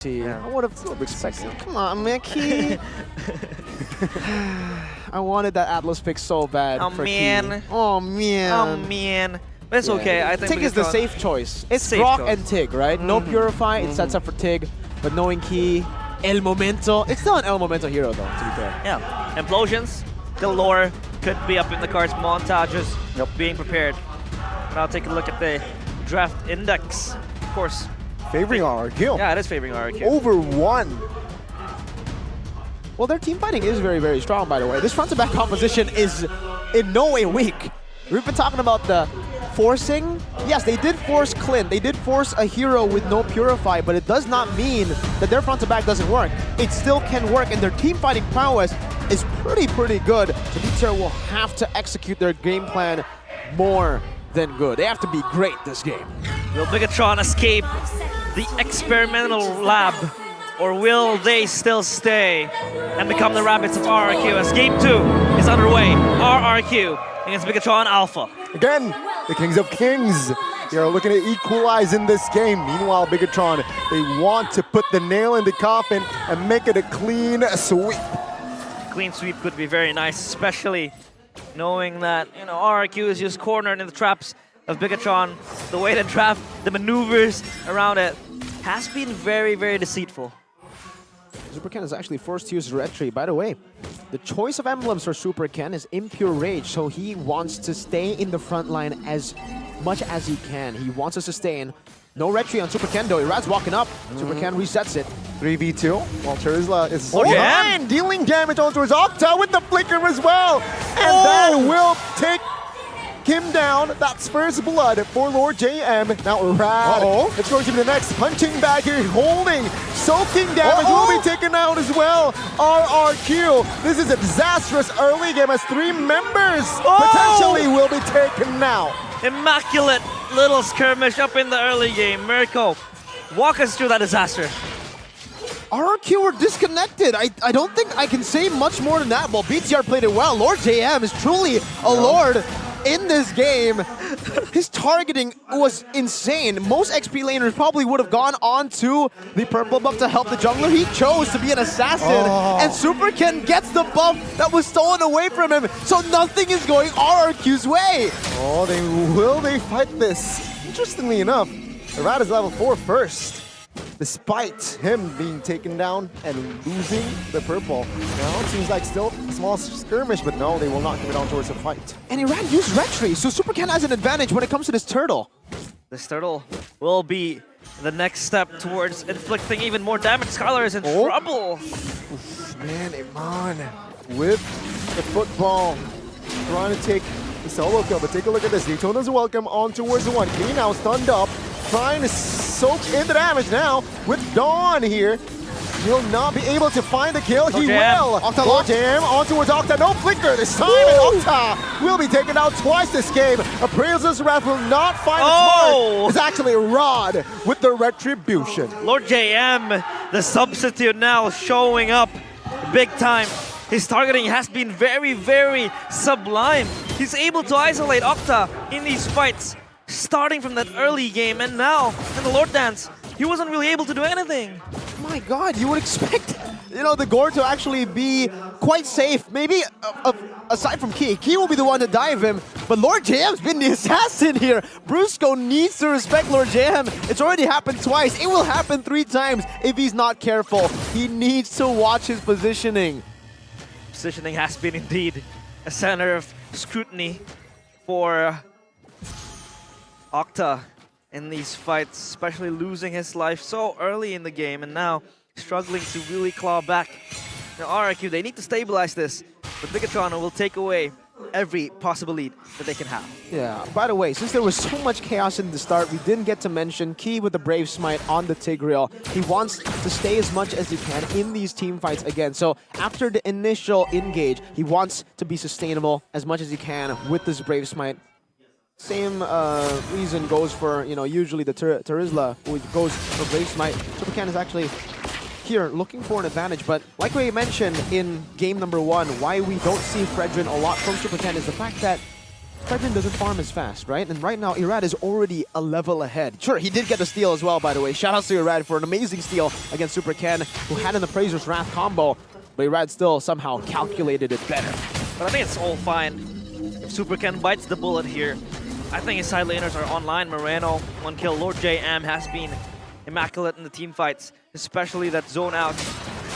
I would have expected. Come on, man, Key. I wanted that Atlas pick so bad. Oh for man. Key. Oh man. Oh man. But it's okay. I think Tig is the safe choice. It's safe Grok choice. and Tig, right? No Purify. It sets up for Tig. But knowing Key, El Momento. It's still an El Momento hero, though, to be fair. Yeah. Implosions, Galore could be up in the cards. Montages being prepared. Now take a look at the draft index. Of course. Favoring RRQ. Yeah, it is favoring RRQ. Over 1. Well, their team fighting is very, very strong, by the way. This front-to-back composition is in no way weak. We've been talking about the forcing. Yes, they did force Clint. They did force a hero with no Purify, but it does not mean that their front-to-back doesn't work. It still can work, and their team fighting prowess is pretty good. So BTR will have to execute their game plan more than good. They have to be great this game. Will Bigetron escape the experimental lab, or will they still stay and become the rabbits of RRQ as Game 2 is underway? RRQ against Bigetron Alpha. Again, the Kings of Kings. They are looking to equalize in this game. Meanwhile, Bigetron, they want to put the nail in the coffin and make it a clean sweep. Clean sweep could be very nice, especially knowing that RRQ is just cornered in the traps of Bigetron. The way the draft, the maneuvers around it has been very deceitful. Super Ken is actually forced to use Retry. By the way, the choice of emblems for Super Ken is Impure Rage, so he wants to stay in the front line as much as he can. He wants to sustain. No Retry on Super Ken though. Irad's walking up. Super Ken resets it. 3v2. While Terizla is Jam. dealing damage onto his Octa with the flicker as well. And that will take him down. That's first blood for Lord JM. Now Rad. It's going to be the next punching bag here. Holding. Soaking damage will be taken out as well. RRQ. This is a disastrous early game as 3 members potentially will be taken now. Immaculate little skirmish up in the early game. Mirko, walk us through that disaster. RRQ were disconnected. I don't think I can say much more than that. Well, BTR played it well. Lord JM is truly a lord in this game. His targeting was insane. Most XP laners probably would have gone on to the purple buff to help the jungler. He chose to be an assassin, and Super Ken gets the buff that was stolen away from him, so nothing is going RRQ's way. Oh, they fight this? Interestingly enough, Rad is level 4 first. Despite him being taken down and losing the purple. Now it seems like still a small skirmish, but no, they will not give it on towards a fight. And Irad used Retry, so Super Ken has an advantage when it comes to this turtle. This turtle will be the next step towards inflicting even more damage. Skylar is in trouble. Man, Iman with the football. Trying to take the solo kill, but take a look at this. Daytona's welcome on towards the 1K. Now stunned up. Trying to soak in the damage now with Dawn here. He'll not be able to find the kill. He will. Octa Jam on towards Octa. No flicker this time. And Octa will be taken out twice this game. Appraisal's Wrath will not find its mark. It's actually Rod with the retribution. Lord JM, the substitute now showing up big time. His targeting has been very sublime. He's able to isolate Octa in these fights, starting from that early game, and now in the Lord Dance, he wasn't really able to do anything. My God, you would expect, the Gore to actually be quite safe. Maybe aside from Key. Key will be the one to dive him, but Lord JM's been the assassin here. Brusco needs to respect Lord JM. It's already happened twice. It will happen 3 times if he's not careful. He needs to watch his positioning. Positioning has been indeed a center of scrutiny for Octa in these fights, especially losing his life so early in the game and now struggling to really claw back. Now RRQ, they need to stabilize this, but Bigetron will take away every possible lead that they can have. Yeah, by the way, since there was so much chaos in the start, we didn't get to mention Key with the Brave Smite on the Tigreal. He wants to stay as much as he can in these team fights again. So after the initial engage, he wants to be sustainable as much as he can with this Brave Smite. Same reason goes for, usually the Terizla, who goes for Brave Smite. Super Ken is actually here looking for an advantage, but like we mentioned in game number 1, why we don't see Fredrin a lot from Super Ken is the fact that Fredrin doesn't farm as fast, right? And right now, Irad is already a level ahead. Sure, he did get the steal as well, by the way. Shout out to Irad for an amazing steal against Super Ken, who had an Appraiser's Wrath combo, but Irad still somehow calculated it better. But I think it's all fine. If Super Ken bites the bullet here, I think his side laners are online. Moreno, 1 kill. Lord JM has been immaculate in the team fights, especially that zone out.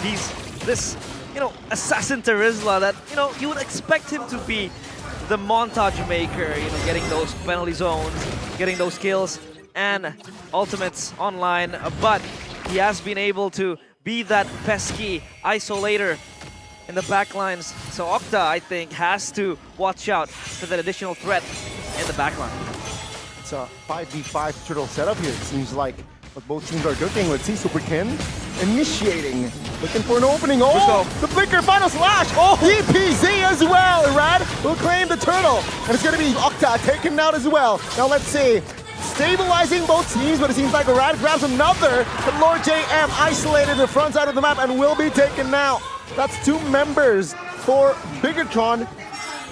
He's this, assassin Terizla that, you would expect him to be the montage maker, getting those penalty zones, getting those kills and ultimates online, but he has been able to be that pesky isolator in the backlines. So Octa, I think, has to watch out for that additional threat in the backline. It's a 5v5 turtle setup here. It seems like what both teams are cooking. Let's see Super Ken initiating, looking for an opening. Oh, the flicker, final slash. Oh, DPZ as well. Irad will claim the turtle, and it's going to be Octa taken out as well. Now let's see. Stabilizing both teams, but it seems like Irad grabs another. But Lord JM isolated the front side of the map and will be taken out. That's 2 members for Bigetron.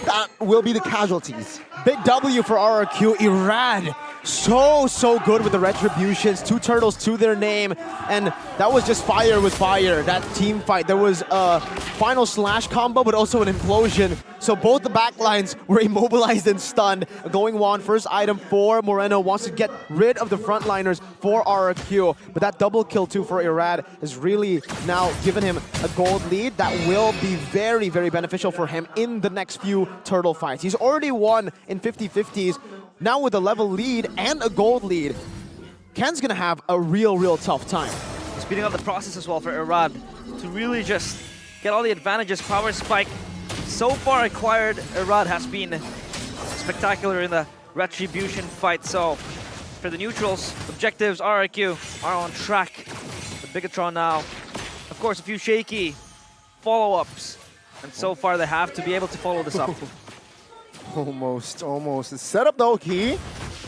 That will be the casualties. Big W for RRQ. Irad, so good with the retributions. 2 turtles to their name, and that was just fire with fire, that team fight. There was a final slash combo, but also an implosion. So both the backlines were immobilized and stunned. Going on, first item for Moreno, wants to get rid of the frontliners for RRQ, but that double kill too for Irad has really now given him a gold lead that will be very beneficial for him in the next few turtle fights. He's already won in 50-50s. Now with a level lead and a gold lead, Ken's gonna have a real tough time. Speeding up the process as well for Irad to really just get all the advantages. Power spike so far acquired. Irad has been spectacular in the retribution fight. So for the neutrals, objectives RRQ are on track. The Bigetron now, of course, a few shaky follow-ups, and so far they have to be able to follow this up. Almost. The setup though, Key.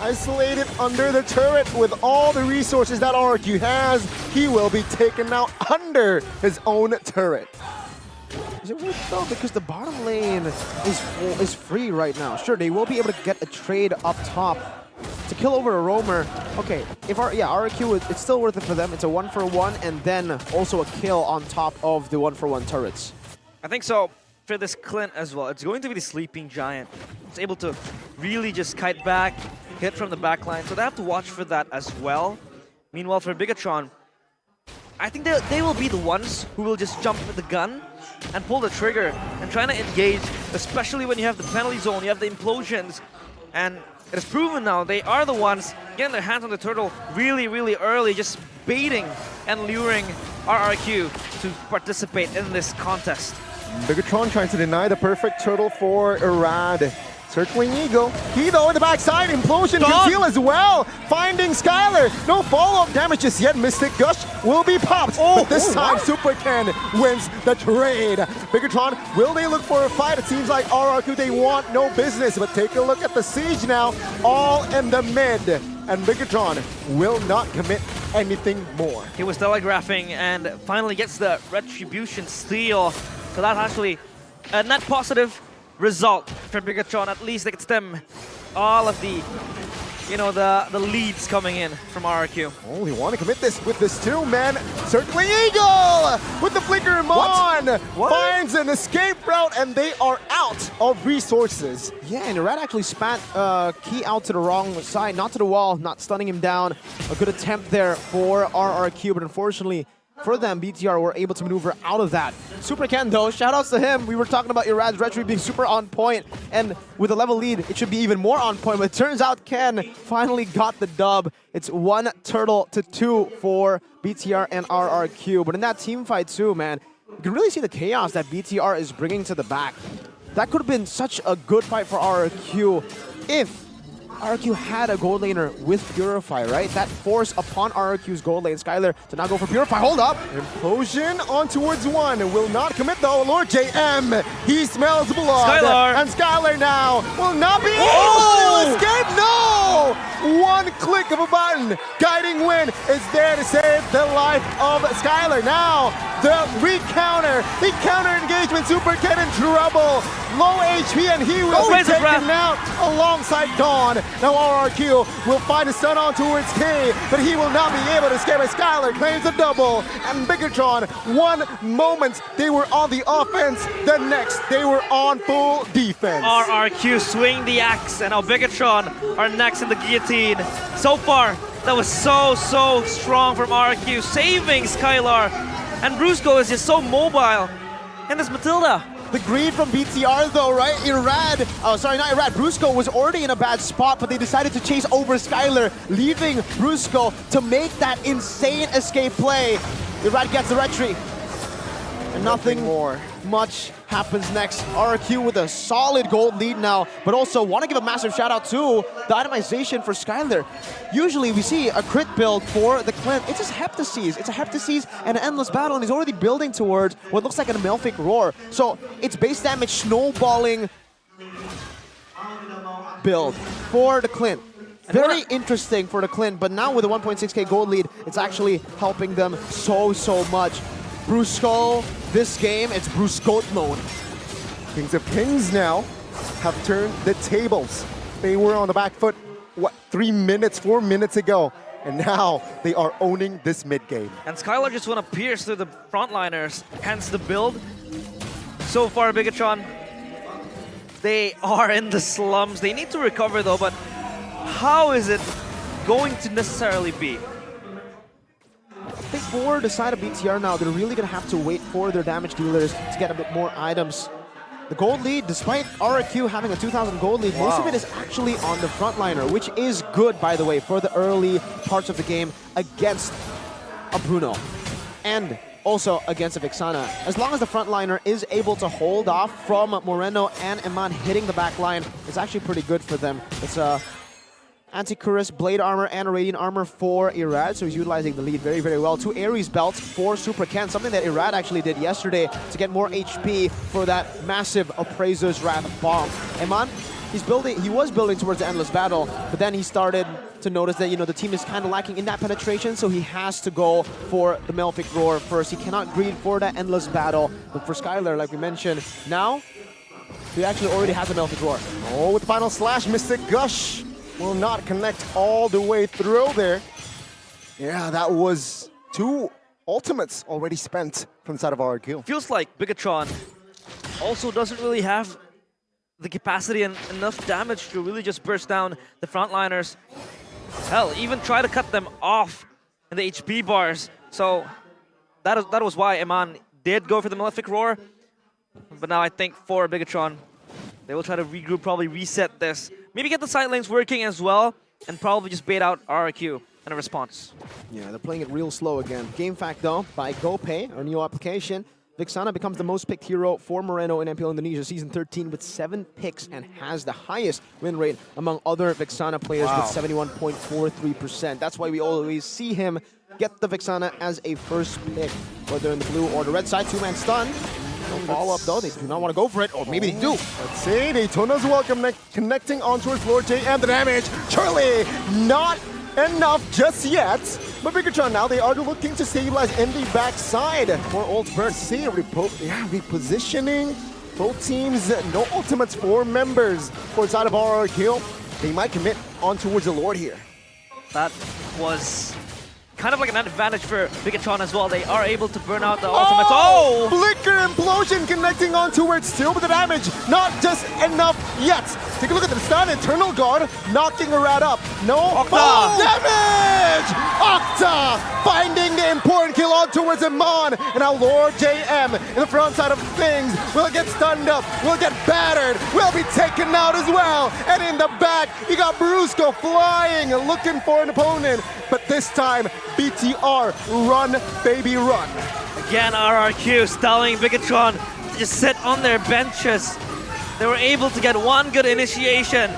Isolated under the turret with all the resources that RRQ has. He will be taken out under his own turret. Is it worth though? Because the bottom lane is free right now. Sure, they will be able to get a trade up top to kill over a roamer. Okay, if RRQ, it's still worth it for them. It's a 1-for-1 and then also a kill on top of the 1-for-1 turrets. I think so. For this Clint as well, it's going to be the Sleeping Giant. It's able to really just kite back, hit from the backline, so they have to watch for that as well. Meanwhile, for Bigetron, I think they will be the ones who will just jump with the gun and pull the trigger and trying to engage, especially when you have the penalty zone, you have the implosions, and it is proven now they are the ones getting their hands on the turtle really early, just baiting and luring RRQ to participate in this contest. Bigetron trying to deny the perfect turtle for Irad. Circling Eagle. Kido in the backside. Implosion conceal as well. Finding Skylar. No follow-up damage just yet. Mystic Gush will be popped. But this time, Super Ken wins the trade. Bigetron, will they look for a fight? It seems like RRQ, they want no business. But take a look at the siege now. All in the mid. And Bigetron will not commit anything more. He was telegraphing and finally gets the retribution steal. So that's actually a net positive result for Bigetron. At least it gets them all of the, the leads coming in from RRQ. Only want to commit this with this too, man. Circling Eagle with the flicker Mon finds an escape route, and they are out of resources. Yeah, and Irad actually spat Key out to the wrong side, not to the wall, not stunning him down. A good attempt there for RRQ, but unfortunately, for them, BTR were able to maneuver out of that. Super Ken though, shoutouts to him. We were talking about Irad's retro being super on point, and with a level lead, it should be even more on point, but it turns out Ken finally got the dub. It's 1 turtle to 2 for BTR and RRQ, but in that team fight too, man, you can really see the chaos that BTR is bringing to the back. That could have been such a good fight for RRQ if RRQ had a gold laner with Purify, right? That forced upon RRQ's gold lane. Skylar to now go for Purify. Hold up! Implosion on towards one. Will not commit though. Lord JM, he smells blood. Skylar. And Skylar now will not be able Oh! to escape. No! One click of a button. Guiding Wind is there to save the life of Skylar. Now, the recounter. The counter engagement. Super Ken in trouble. Low HP and he will be Razor taken Breath. out alongside Dawn. Now RRQ will find a stun on towards K, but he will not be able to escape as Skylar claims a double. And Bigetron, one moment they were on the offense, the next they were on full defense. RRQ swing the axe, and now Bigetron are next in the guillotine. So far, that was so strong from RRQ, saving Skylar. And Brusco is just so mobile. And there's Matilda. The greed from BTR though, right? Brusco was already in a bad spot, but they decided to chase over Skylar, leaving Brusco to make that insane escape play. Irad gets the retreat. And nothing more much happens next. RRQ with a solid gold lead now, but also want to give a massive shout out to the itemization for Skylar. Usually we see a crit build for the Clint. It's just Heptasies. It's a Heptasies and an Endless Battle, and he's already building towards what looks like an Amalfic Roar. So it's base damage snowballing build for the Clint. Very interesting for the Clint, but now with a 1.6k gold lead, it's actually helping them so much. Brusco, this game, it's Brusco mode. Kings of Kings now have turned the tables. They were on the back foot, what, 4 minutes ago. And now they are owning this mid game. And Skylar just want to pierce through the frontliners, hence the build. So far, Bigetron, they are in the slums. They need to recover though, but how is it going to necessarily be? I think for the side of BTR now, they're really going to have to wait for their damage dealers to get a bit more items. The gold lead, despite RRQ having a 2,000 gold lead, most of it is actually on the frontliner, which is good, by the way, for the early parts of the game against a Bruno. And also against a Vixana. As long as the frontliner is able to hold off from Moreno and Eman hitting the back line, it's actually pretty good for them. It's a Anti-Cuirass, Blade Armor, and Radiant Armor for Irad, so he's utilizing the lead very well. 2 Ares belts for Super Ken, something that Irad actually did yesterday to get more HP for that massive Appraiser's Wrath bomb. Eman, he was building towards the Endless Battle, but then he started to notice that, the team is kind of lacking in that penetration, so he has to go for the Malefic Roar first. He cannot greed for that Endless Battle, but for Skylar, like we mentioned, now he actually already has a Malefic Roar. Oh, with the final slash, Mystic Gush will not connect all the way through there. Yeah, that was 2 ultimates already spent from the side of RRQ. Feels like Bigetron also doesn't really have the capacity and enough damage to really just burst down the frontliners. Hell, even try to cut them off in the HP bars. So that was why Eman did go for the Malefic Roar. But now I think for Bigetron, they will try to regroup, probably reset this. Maybe get the side lanes working as well, and probably just bait out RRQ in a response. Yeah, they're playing it real slow again. Game Fact, though, by GoPay, our new application, Vixana becomes the most picked hero for Moreno in MPL Indonesia Season 13 with 7 picks and has the highest win rate among other Vixana players with 71.43%. That's why we always see him get the Vixana as a first pick, whether in the blue or the red side. 2-man stun. No follow-up though, they do not want to go for it, or maybe they do. Let's see, Daytona's welcome connecting on towards Lord J and the damage. Charlie, not enough just yet. But Bigetron now, they are looking to stabilize in the backside. More ult burn. See, repositioning. Both teams, no ultimates for members for the side of RRQ. They might commit on towards the Lord here. That was kind of like an advantage for Bigetron as well. They are able to burn out the ultimates. Oh! Flicker Implosion connecting on towards still with the damage. Not just enough yet. Take a look at the stun. Eternal Guard knocking a rat up. No Octa. damage! Octa finding the important kill on towards Eman. And now Lord JM in the front side of things will get stunned up, will get battered, will be taken out as well. And in the back, you got Brusco flying, looking for an opponent. But this time, BTR, run, baby, run. Again, RRQ telling Bigetron to just sit on their benches. They were able to get one good initiation.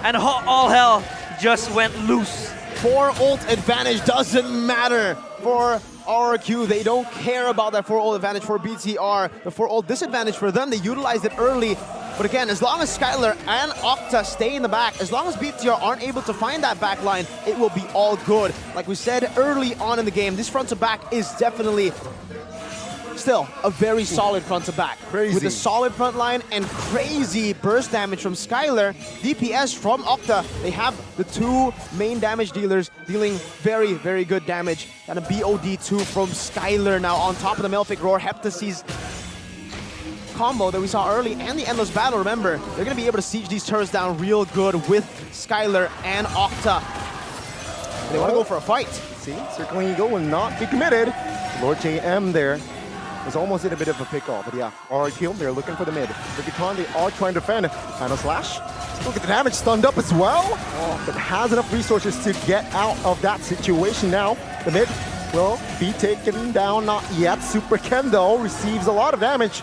and all hell just went loose. 4 ult advantage doesn't matter for RRQ. They don't care about that 4 ult advantage for BTR. The 4 ult disadvantage for them, they utilized it early. But again, as long as Skylar and Octa stay in the back, as long as BTR aren't able to find that back line, it will be all good. Like we said early on in the game, this front to back is definitely still a very solid front to back. Crazy. With a solid front line and crazy burst damage from Skylar, DPS from Octa, they have the 2 main damage dealers dealing very, very good damage. And a BOD2 from Skylar now on top of the Malefic Roar. Heptacy's combo that we saw early and the Endless Battle, remember, they're going to be able to siege these turrets down real good with Skylar and Octa. They want to go for a fight. See, Circling Eagle will not be committed. Lord JM there was almost in a bit of a pickle, but yeah, RRQ, they're looking for the mid. Bigetron, they are trying to defend. Final Slash, look at the damage, stunned up as well, but has enough resources to get out of that situation now. The mid will be taken down, not yet. Super Ken though receives a lot of damage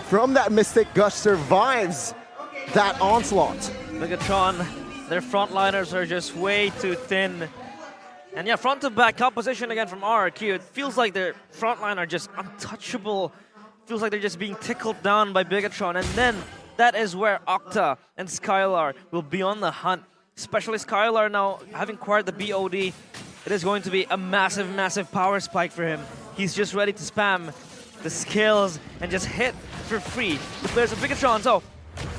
from that Mystic Gush, survives that onslaught. Bigetron, their frontliners are just way too thin. And yeah, front to back composition again from RRQ. It feels like their frontline are just untouchable. Feels like they're just being tickled down by Bigetron. And then that is where Octa and Skylar will be on the hunt. Especially Skylar now having acquired the BOD. It is going to be a massive, massive power spike for him. He's just ready to spam the skills and just hit for free. The players of Bigetron. So,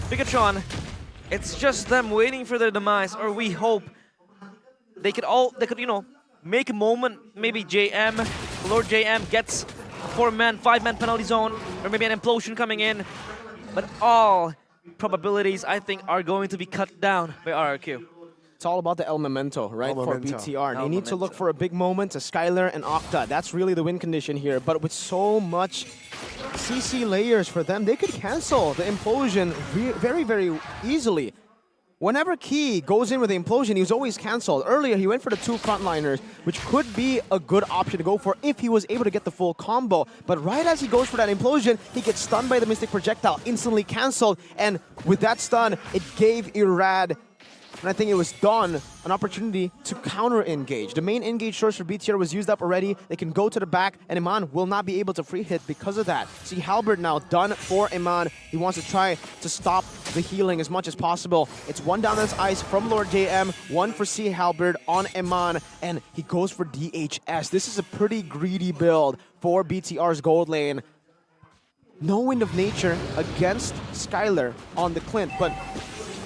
Bigetron, it's just them waiting for their demise, or we hope they could, you know, make a moment. Maybe JM, Lord JM gets a 4-man, 5-man penalty zone, or maybe an implosion coming in. But all probabilities, I think, are going to be cut down by RRQ. It's all about the El Memento, right, for BTR. They need to look Memento. for a big moment to Skylar and Octa. That's really the win condition here. But with so much CC layers for them, they could cancel the implosion very, very easily. Whenever Key goes in with the implosion, he's always cancelled. Earlier, he went for the 2 frontliners, which could be a good option to go for if he was able to get the full combo. But right as he goes for that implosion, he gets stunned by the Mystic Projectile, instantly cancelled. And with that stun, it gave Irad, and I think it was Dawn, an opportunity to counter-engage. The main engage source for BTR was used up already. They can go to the back, and Iman will not be able to free hit because of that. See Halberd now done for Iman. He wants to try to stop the healing as much as possible. It's 1 down on ice from Lord JM, 1 for C Halberd on Iman, and he goes for DHS. This is a pretty greedy build for BTR's gold lane. No Wind of Nature against Skylar on the Clint, but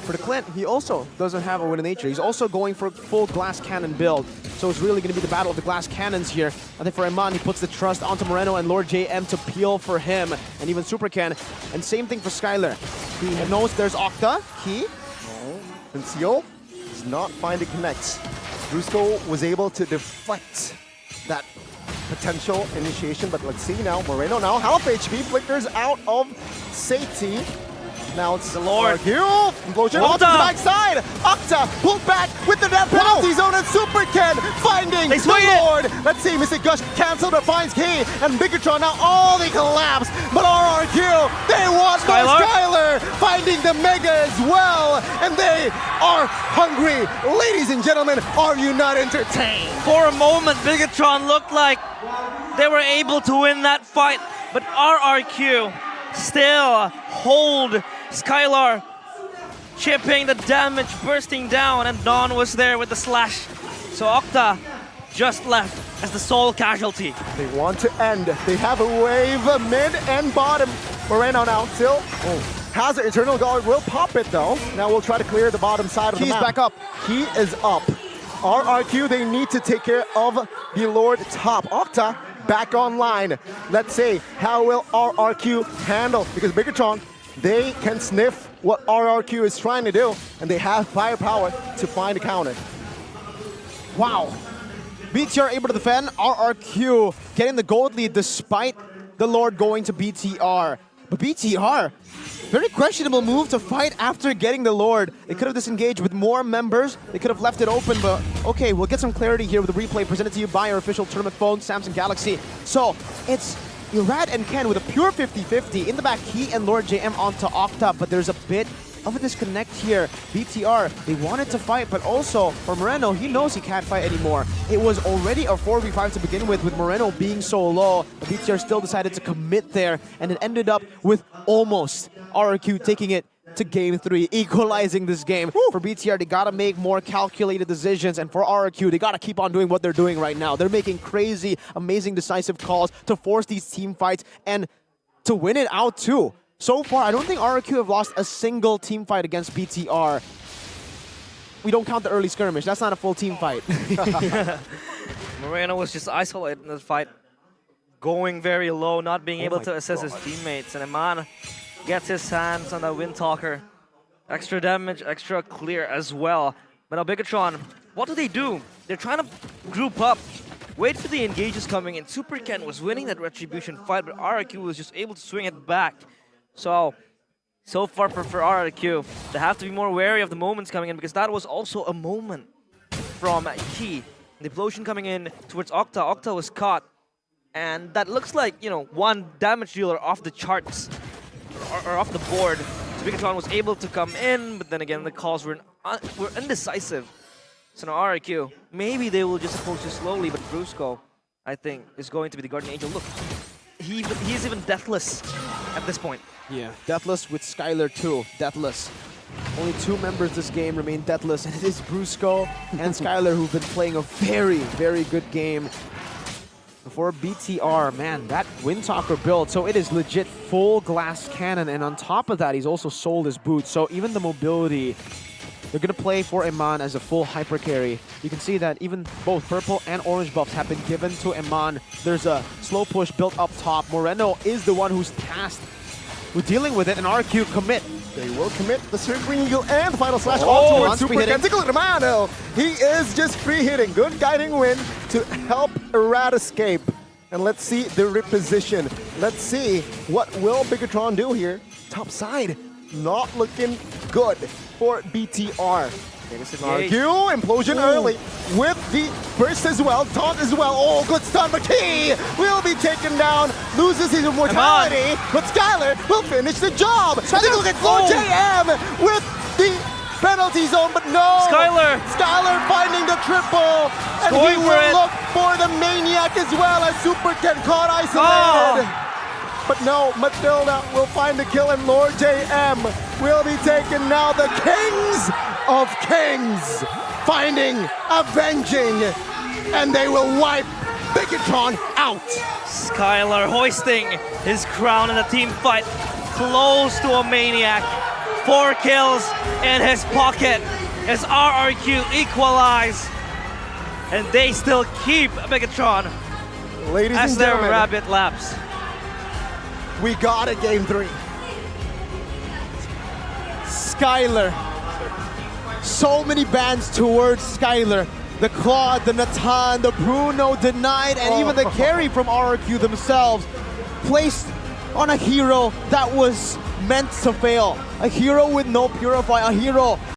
for the Clint, he also doesn't have a Wind of Nature. He's also going for a full Glass Cannon build. So it's really going to be the battle of the Glass Cannons here. I think for Iman, he puts the trust onto Moreno and Lord JM to peel for him, and even Super Ken. And same thing for Skylar. He knows there's Octa, Key. Oh, Conceal does not find it connects. Brusco was able to deflect that potential initiation, but let's see now. Moreno now, half HP, flickers out of safety. Now it's the Lord. RRQ, implosion onto the backside. Octa pulled back with the net penalty zone, and Super Ken finding the Lord. Let's see, Mystic Gush canceled, but finds Key, and Bigetron now all they collapse. But RRQ, they want Skylar finding the Mega as well, and they are hungry. Ladies and gentlemen, are you not entertained? For a moment, Bigetron looked like they were able to win that fight, but RRQ still hold Skylar, chipping the damage, bursting down, and Dawn was there with the slash. So Octa just left as the sole casualty. They want to end. They have a wave mid and bottom. Moreno now still has an Eternal Guard, will pop it though. Now we'll try to clear the bottom side of the map. Key's back up. Key is up. RRQ, they need to take care of the Lord top. Octa back online. Let's see, how will RRQ handle? Because Bigetron, they can sniff what RRQ is trying to do, and they have firepower to find a counter. Wow. BTR able to defend. RRQ getting the gold lead despite the Lord going to BTR. But BTR, very questionable move to fight after getting the Lord. They could have disengaged with more members. They could have left it open, but okay, we'll get some clarity here with the replay presented to you by our official tournament phone, Samsung Galaxy. So it's Irad and Ken with a pure 50-50. In the back, Key and Lord JM onto Octa, but there's a bit of a disconnect here. BTR, they wanted to fight, but also for Moreno, he knows he can't fight anymore. It was already a 4v5 to begin with Moreno being so low. But BTR still decided to commit there, and it ended up with almost RRQ taking it to game 3, equalizing this game. Woo! For BTR, they gotta make more calculated decisions, and for RRQ, they gotta keep on doing what they're doing right now. They're making crazy, amazing, decisive calls to force these team fights and to win it out too. So far, I don't think RRQ have lost a single team fight against BTR. We don't count the early skirmish. That's not a full team fight. Moreno was just isolated in the fight, going very low, not being able to assist his teammates, and Eman gets his hands on the Wind Talker. Extra damage, extra clear as well. But now Bigetron, what do? They're trying to group up, wait for the engages coming in. Super Ken was winning that Retribution fight, but RRQ was just able to swing it back. So far for RRQ, they have to be more wary of the moments coming in, because that was also a moment from Key. The Implosion coming in towards Octa. Octa was caught, and that looks like, you know, one damage dealer off the charts. Or off the board. So Bigetron was able to come in, but then again the calls were indecisive. So now RRQ, maybe they will just approach it slowly, but Brusco, I think, is going to be the Guardian Angel. Look, he's even deathless at this point. Yeah, deathless with Skylar too. Deathless. Only 2 members this game remain deathless, and it is Brusco and Skylar who've been playing a very, very good game. For BTR, man, that Wind Talker build, so it is legit full glass cannon, and on top of that, he's also sold his boots. So even the mobility, they're going to play for Eman as a full hyper carry. You can see that even both purple and orange buffs have been given to Eman. There's a slow push built up top. Moreno is the one who's tasked with dealing with it, and RQ commit. They will commit the Circling Eagle and the final slash Oh, onto Super Ken. Take a look at Romano. He is just free hitting. Good guiding wind to help Rat escape. And let's see the reposition. Let's see what will Bigetron do here. Top side, not looking good for BTR. RRQ, implosion early with the burst as well, taunt as well. Oh, good stun, but he will be taken down, loses his immortality, but Skylar will finish the job. Take a look at Lord JM with the penalty zone, but no! Skylar finding the triple, and he will look for the Maniac as well as Super Ken caught isolated. But no, Matilda will find the kill, and Lord JM will be taken now. The Kings of Kings finding, avenging, and they will wipe Bigetron out. Skylar hoisting his crown in the team fight, close to a Maniac. 4 kills in his pocket as RRQ equalize, and they still keep Bigetron Ladies as and their gentlemen, rabbit laps. we got it, game 3. Skylar. So many bans towards Skylar. The Claude, the Natan, the Bruno denied, and even the carry from RRQ themselves placed on a hero that was meant to fail. A hero with no purify, a hero